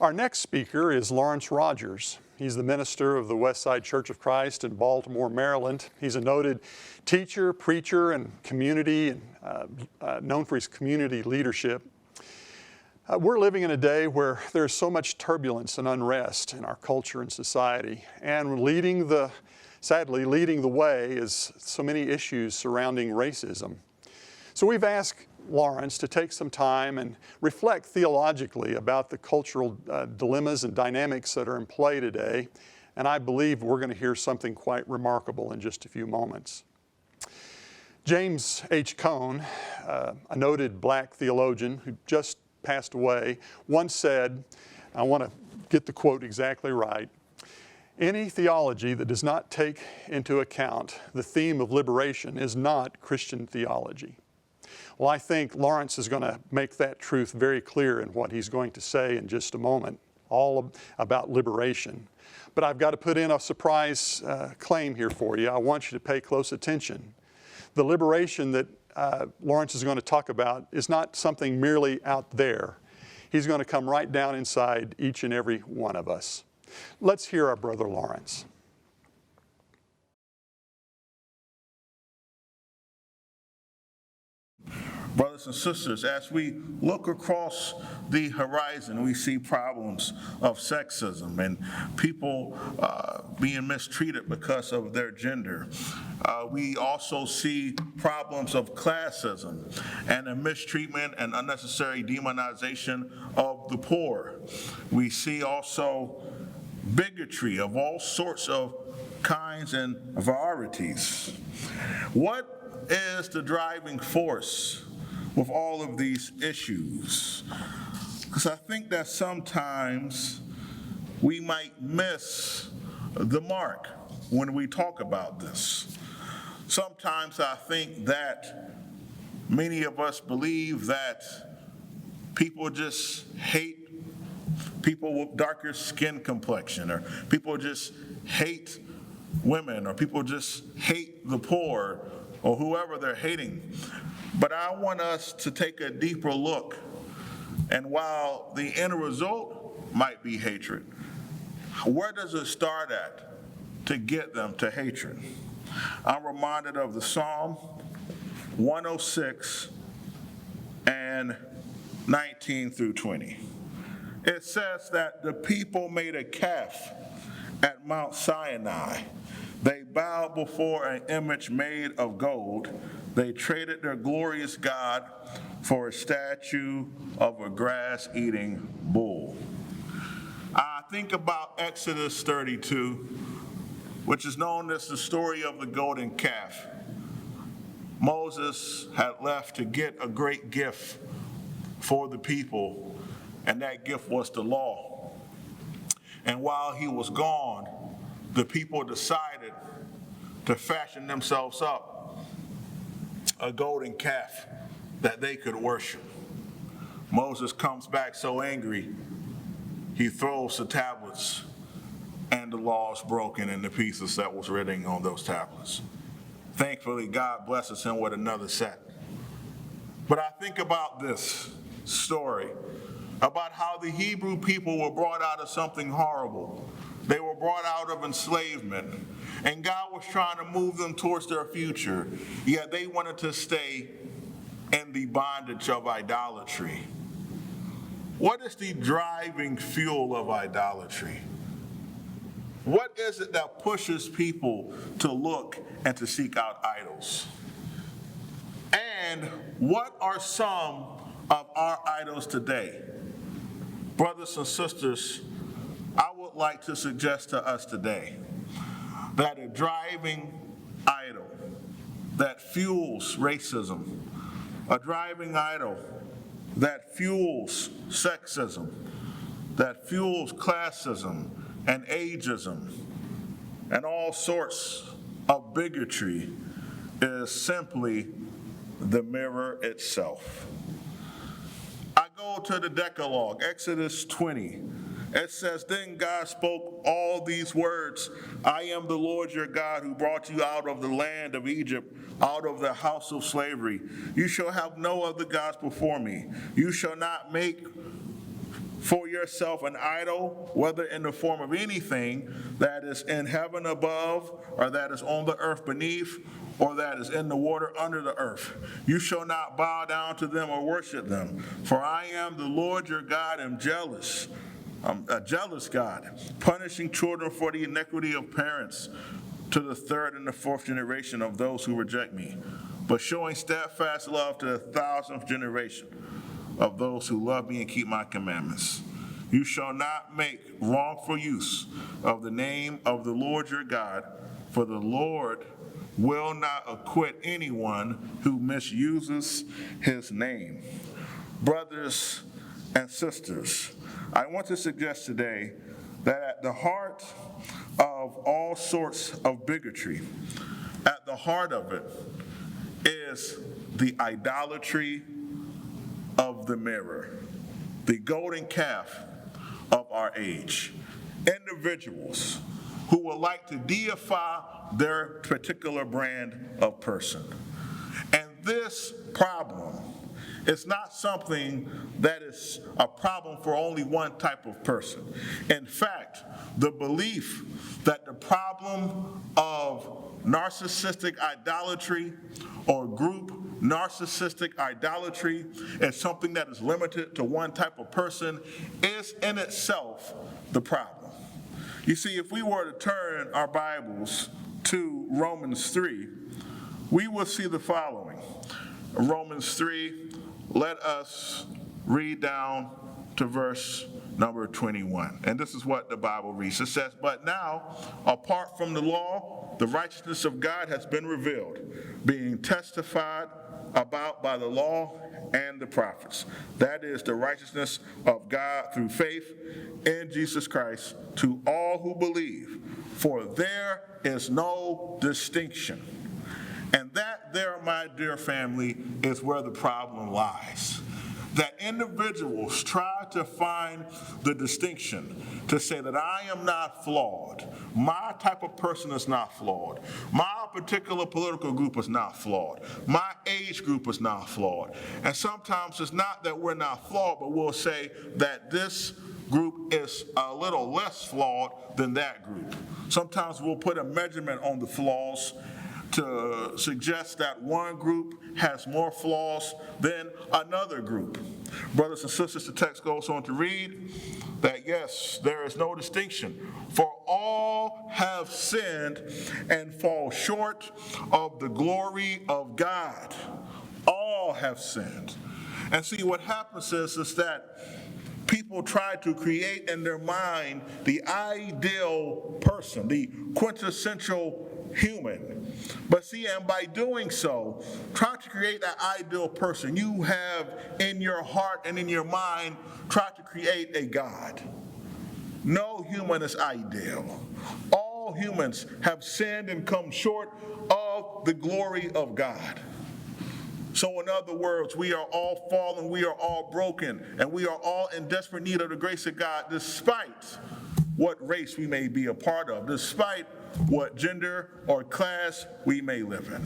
Our next speaker is Lawrence Rodgers. He's the minister of the Westside Church of Christ in Baltimore, Maryland. He's a noted teacher, preacher, and community, known for his community leadership. We're living in a day where there's so much turbulence and unrest in our culture and society, and sadly leading the way is so many issues surrounding racism. So we've asked Lawrence to take some time and reflect theologically about the cultural dilemmas and dynamics that are in play today, and I believe we're going to hear something quite remarkable in just a few moments. James H. Cone, a noted black theologian who just passed away, once said, I want to get the quote exactly right, "Any theology that does not take into account the theme of liberation is not Christian theology." Well, I think Lawrence is going to make that truth very clear in what he's going to say in just a moment, all about liberation. But I've got to put in a surprise claim here for you. I want you to pay close attention. The liberation that Lawrence is going to talk about is not something merely out there. He's going to come right down inside each and every one of us. Let's hear our brother Lawrence. Brothers and sisters, as we look across the horizon, we see problems of sexism and people being mistreated because of their gender. We also see problems of classism and a mistreatment and unnecessary demonization of the poor. We see also bigotry of all sorts of kinds and varieties. What is the driving force with all of these issues? Because I think that sometimes we might miss the mark when we talk about this. Sometimes I think that many of us believe that people just hate people with darker skin complexion, or people just hate women, or people just hate the poor, or whoever they're hating. But I want us to take a deeper look, and while the end result might be hatred, where does it start at to get them to hatred? I'm reminded of the Psalm 106 and 19 through 20. It says that the people made a calf at Mount Sinai. They bowed before an image made of gold. They traded their glorious God for a statue of a grass-eating bull. I think about Exodus 32, which is known as the story of the golden calf. Moses had left to get a great gift for the people, and that gift was the law. And while he was gone, the people decided to fashion themselves up a golden calf that they could worship. Moses comes back so angry, he throws the tablets, and the law is broken in the pieces that was written on those tablets. Thankfully, God blesses him with another set. But I think about this story, about how the Hebrew people were brought out of something horrible. They were brought out of enslavement, and God was trying to move them towards their future, yet they wanted to stay in the bondage of idolatry. What is the driving fuel of idolatry? What is it that pushes people to look and to seek out idols? And what are some of our idols today? Brothers and sisters, I would like to suggest to us today that a driving idol that fuels racism, a driving idol that fuels sexism, that fuels classism and ageism, and all sorts of bigotry is simply the mirror itself. I go to the Decalogue, Exodus 20. It says, "Then God spoke all these words, I am the Lord your God who brought you out of the land of Egypt, out of the house of slavery. You shall have no other gods before me. You shall not make for yourself an idol, whether in the form of anything that is in heaven above, or that is on the earth beneath, or that is in the water under the earth. You shall not bow down to them or worship them. For I am the Lord your God, am jealous. I'm a jealous God, punishing children for the iniquity of parents to the third and the fourth generation of those who reject me, but showing steadfast love to the 1,000th generation of those who love me and keep my commandments. You shall not make wrongful use of the name of the Lord your God, for the Lord will not acquit anyone who misuses his name. Brothers and sisters, I want to suggest today that at the heart of all sorts of bigotry, at the heart of it is the idolatry of the mirror, the golden calf of our age. Individuals who would like to deify their particular brand of person. And this problem is not something that is a problem for only one type of person. In fact, the belief that the problem of narcissistic idolatry or group narcissistic idolatry is something that is limited to one type of person is in itself the problem. You see, if we were to turn our Bibles to Romans 3, we will see the following. Romans 3, let us read down to verse number 21. And this is what the Bible reads. It says, "But now, apart from the law, the righteousness of God has been revealed, being testified about by the law and the prophets. That is the righteousness of God through faith in Jesus Christ to all who believe. For there is no distinction." And that there, my dear family, is where the problem lies. That individuals try to find the distinction to say that I am not flawed. My type of person is not flawed. My particular political group is not flawed. My age group is not flawed. And sometimes it's not that we're not flawed, but we'll say that this group is a little less flawed than that group. Sometimes we'll put a measurement on the flaws to suggest that one group has more flaws than another group. Brothers and sisters, the text goes on to read that yes, there is no distinction, for all have sinned and fall short of the glory of God. All have sinned. And see, what happens is that people try to create in their mind the ideal person, the quintessential human. But see, and by doing so, trying to create that ideal person, you have in your heart and in your mind tried to create a God. No human is ideal. All humans have sinned and come short of the glory of God. So in other words, we are all fallen, we are all broken, and we are all in desperate need of the grace of God, despite what race we may be a part of, despite what gender or class we may live in.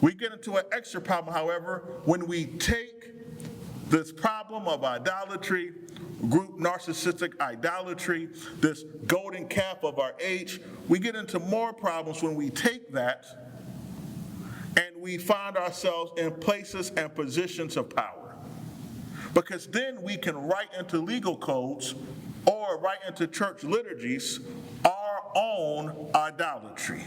We get into an extra problem, however, when we take this problem of idolatry, group narcissistic idolatry, this golden calf of our age, we get into more problems when we take that and we find ourselves in places and positions of power. Because then we can write into legal codes or write into church liturgies our own idolatry.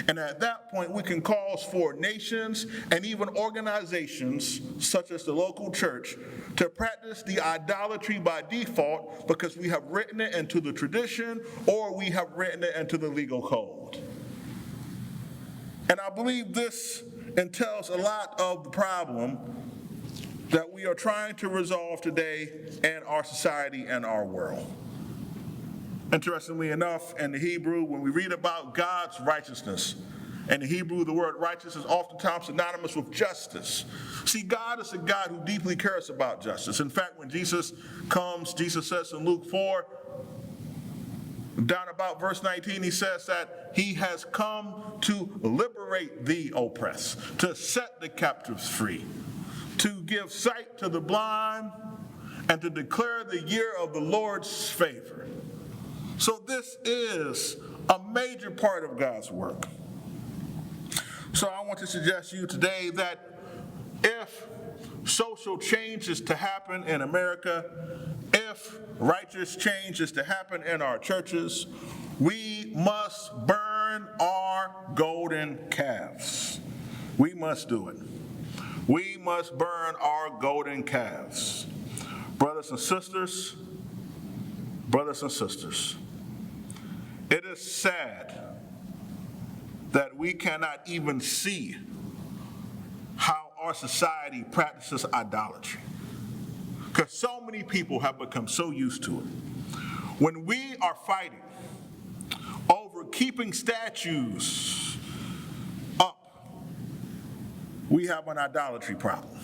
And at that point, we can cause for nations and even organizations, such as the local church, to practice the idolatry by default because we have written it into the tradition or we have written it into the legal code. And I believe this entails a lot of the problem that we are trying to resolve today in our society and our world. Interestingly enough, in the Hebrew, when we read about God's righteousness, in the Hebrew, the word righteous is oftentimes synonymous with justice. See, God is a God who deeply cares about justice. In fact, when Jesus comes, Jesus says in Luke 4, down about verse 19, he says that he has come to liberate the oppressed, to set the captives free, to give sight to the blind, and to declare the year of the Lord's favor. So this is a major part of God's work. So I want to suggest to you today that if social change is to happen in America, if righteous change is to happen in our churches, we must burn our golden calves. We must do it. We must burn our golden calves. Brothers and sisters, it is sad that we cannot even see how our society practices idolatry, because so many people have become so used to it. When we are fighting over keeping statues up, we have an idolatry problem.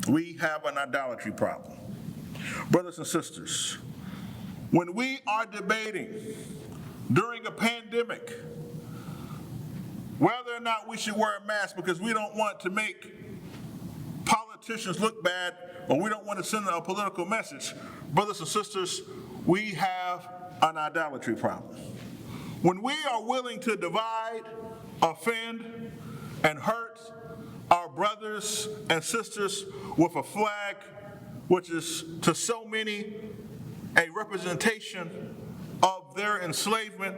We have an idolatry problem. Brothers and sisters, when we are debating during a pandemic whether or not we should wear a mask because we don't want to make politicians look bad or we don't want to send a political message, brothers and sisters, we have an idolatry problem. When we are willing to divide, offend, and hurt our brothers and sisters with a flag which is to so many a representation of their enslavement,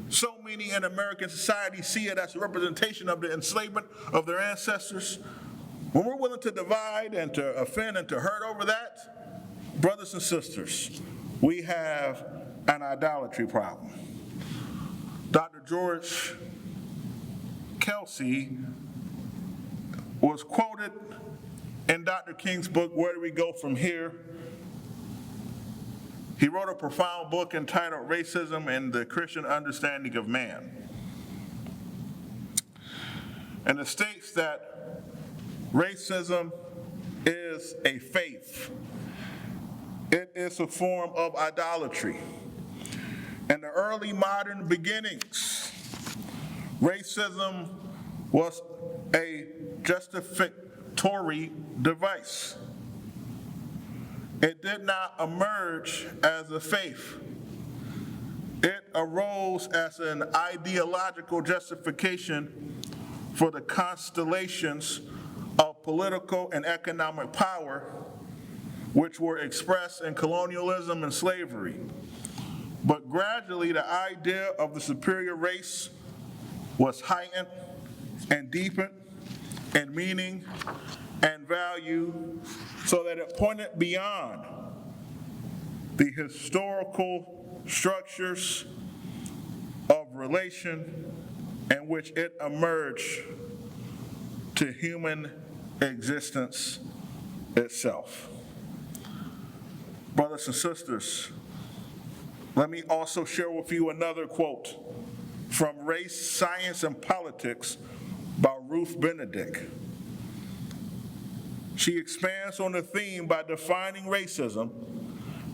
so many in American society see it as a representation of the enslavement of their ancestors. When we're willing to divide and to offend and to hurt over that, brothers and sisters, we have an idolatry problem. Dr. George Kelsey was quoted in Dr. King's book, Where Do We Go From Here? He wrote a profound book entitled Racism and the Christian Understanding of Man. And it states that racism is a faith. It is a form of idolatry. In the early modern beginnings, racism was a justificatory device. It did not emerge as a faith. It arose as an ideological justification for the constellations of political and economic power which were expressed in colonialism and slavery. But gradually, the idea of the superior race was heightened and deepened in meaning and value so that it pointed beyond the historical structures of relation in which it emerged to human existence itself. Brothers and sisters, let me also share with you another quote from Race, Science, and Politics by Ruth Benedict. She expands on the theme by defining racism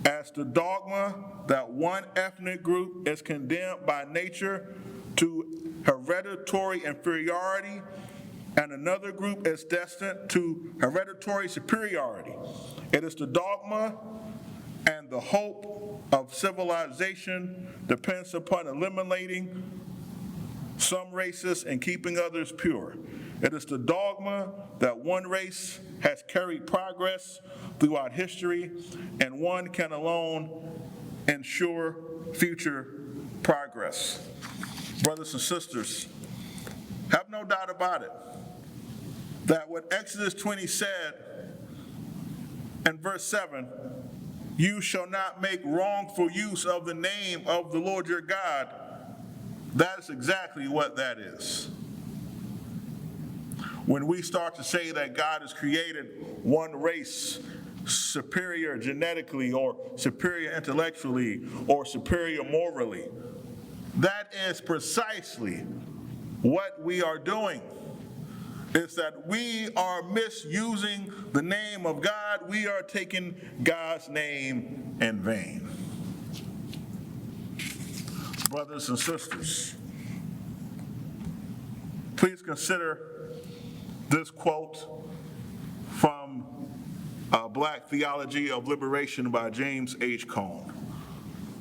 as the dogma that one ethnic group is condemned by nature to hereditary inferiority and another group is destined to hereditary superiority. It is the dogma and the hope of civilization depends upon eliminating some races and keeping others pure. It is the dogma that one race has carried progress throughout history and one can alone ensure future progress. Brothers and sisters, have no doubt about it that what Exodus 20 said in verse 7, you shall not make wrongful use of the name of the Lord your God, that is exactly what that is. When we start to say that God has created one race superior genetically or superior intellectually or superior morally, that is precisely what we are doing. Is that we are misusing the name of God. We are taking God's name in vain. Brothers and sisters, please consider this quote from Black Theology of Liberation by James H. Cone.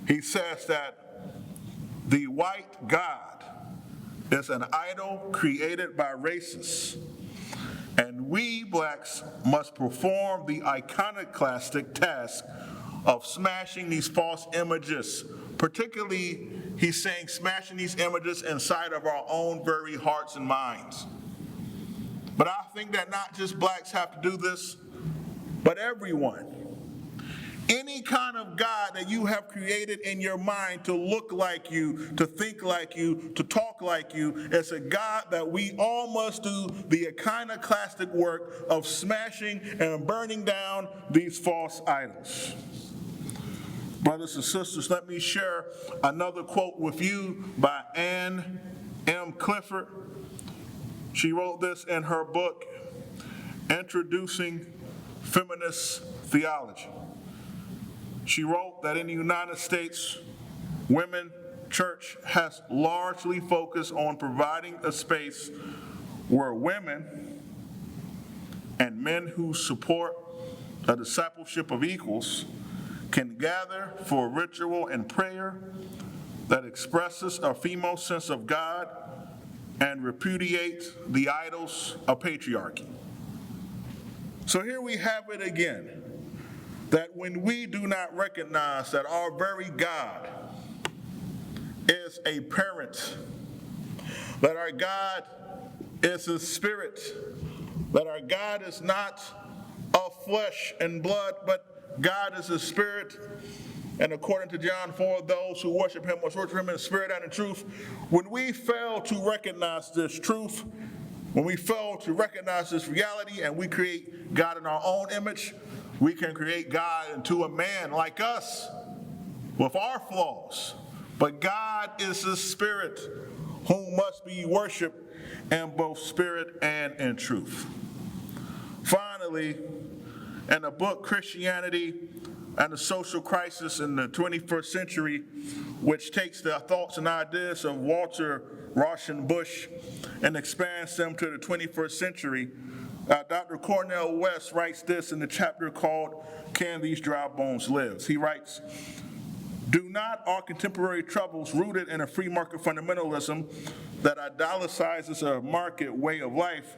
He says that the white God is an idol created by racists, and we blacks must perform the iconoclastic task of smashing these false images. Particularly, he's saying smashing these images inside of our own very hearts and minds. But I think that not just blacks have to do this, but everyone. Any kind of God that you have created in your mind to look like you, to think like you, to talk like you, is a God that we all must do the iconoclastic work of smashing and burning down these false idols. Brothers and sisters, let me share another quote with you by Anne M. Clifford. She wrote this in her book, Introducing Feminist Theology. She wrote that in the United States, women church has largely focused on providing a space where women and men who support a discipleship of equals can gather for ritual and prayer that expresses a female sense of God and repudiate the idols of patriarchy. So here we have it again, that when we do not recognize that our very God is a parent, that our God is a spirit, that our God is not of flesh and blood, but God is a spirit, and according to John 4, those who worship him must worship him in spirit and in truth. When we fail to recognize this truth, when we fail to recognize this reality and we create God in our own image, we can create God into a man like us with our flaws. But God is a spirit who must be worshiped in both spirit and in truth. Finally, in the book Christianity and the Social Crisis in the 21st Century, which takes the thoughts and ideas of Walter Rauschenbusch and expands them to the 21st century, Dr. Cornel West writes this in the chapter called Can These Dry Bones Live? He writes, "Do not our contemporary troubles rooted in a free market fundamentalism that idolatizes a market way of life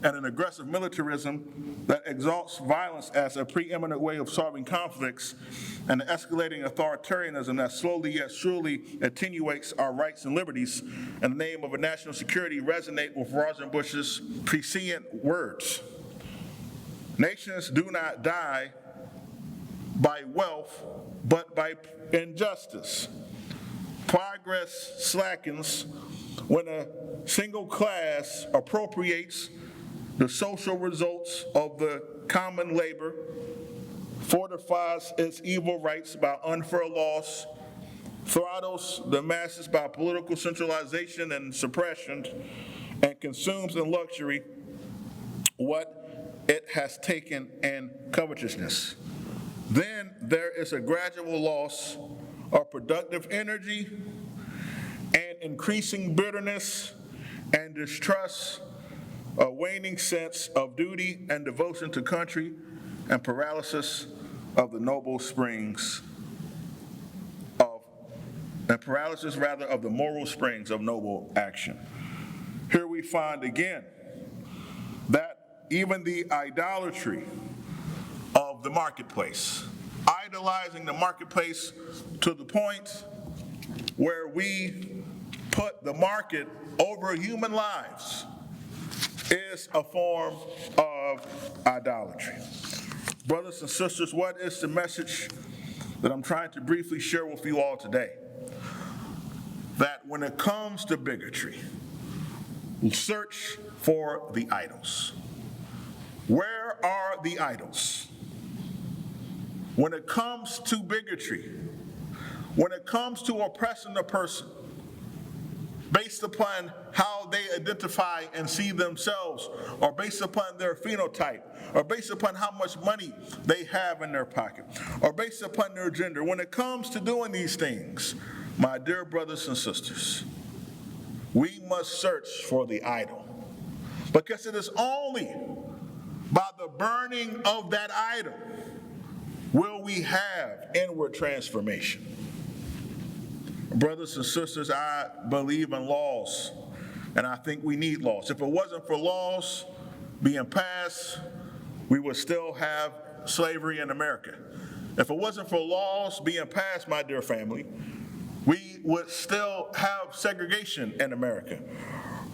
and an aggressive militarism that exalts violence as a preeminent way of solving conflicts and the escalating authoritarianism that slowly yet surely attenuates our rights and liberties in the name of a national security resonate with Rauschenbusch's prescient words. Nations do not die by wealth, but by injustice. Progress slackens when a single class appropriates the social results of the common labor, fortifies its evil rights by unfair laws, throttles the masses by political centralization and suppression, and consumes in luxury what it has taken in covetousness. Then there is a gradual loss of productive energy and increasing bitterness and distrust, a waning sense of duty and devotion to country, and paralysis of the noble springs of the moral springs of noble action. Here we find again that even the idolatry of the marketplace, idolizing the marketplace to the point where we put the market over human lives, is a form of idolatry. Brothers and sisters, what is the message that I'm trying to briefly share with you all today? That when it comes to bigotry, we search for the idols. Where are the idols? When it comes to bigotry, when it comes to oppressing a person based upon how they identify and see themselves, or based upon their phenotype, or based upon how much money they have in their pocket, or based upon their gender, when it comes to doing these things, my dear brothers and sisters, we must search for the idol. Because it is only by the burning of that idol we have inward transformation? Brothers and sisters, I believe in laws, and I think we need laws. If it wasn't for laws being passed, we would still have slavery in America. If it wasn't for laws being passed, my dear family, we would still have segregation in America.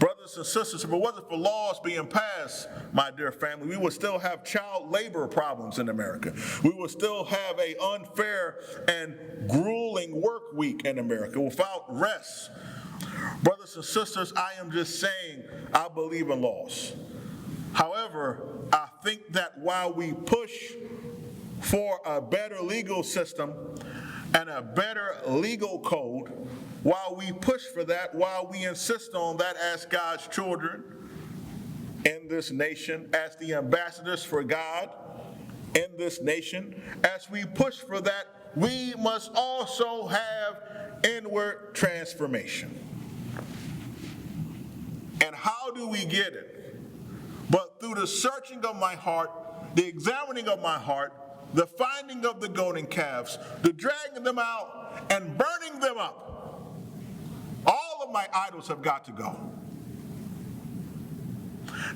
Brothers and sisters, if it wasn't for laws being passed, my dear family, we would still have child labor problems in America. We would still have an unfair and grueling work week in America without rest. Brothers and sisters, I am just saying I believe in laws. However, I think that while we push for a better legal system and a better legal code, while we push for that, while we insist on that as God's children in this nation, as the ambassadors for God in this nation, as we push for that, we must also have inward transformation. And how do we get it? But through the searching of my heart, the examining of my heart, the finding of the golden calves, the dragging them out and burning them up. All of my idols have got to go.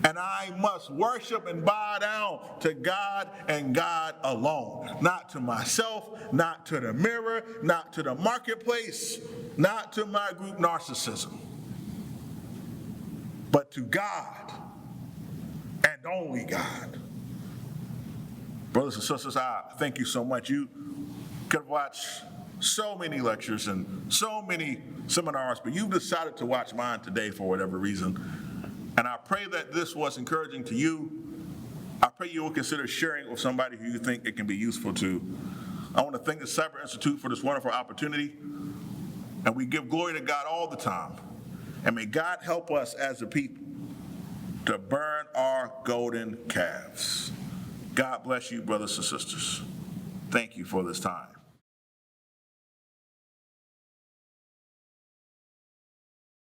And I must worship and bow down to God and God alone. Not to myself, not to the mirror, not to the marketplace, not to my group narcissism, but to God and only God. Brothers and sisters, I thank you so much. You could watch so many lectures and so many seminars, but you've decided to watch mine today for whatever reason. And I pray that this was encouraging to you. I pray you will consider sharing it with somebody who you think it can be useful to. I want to thank the Siburt Institute for this wonderful opportunity. And we give glory to God all the time. And may God help us as a people to burn our golden calves. God bless you, brothers and sisters. Thank you for this time.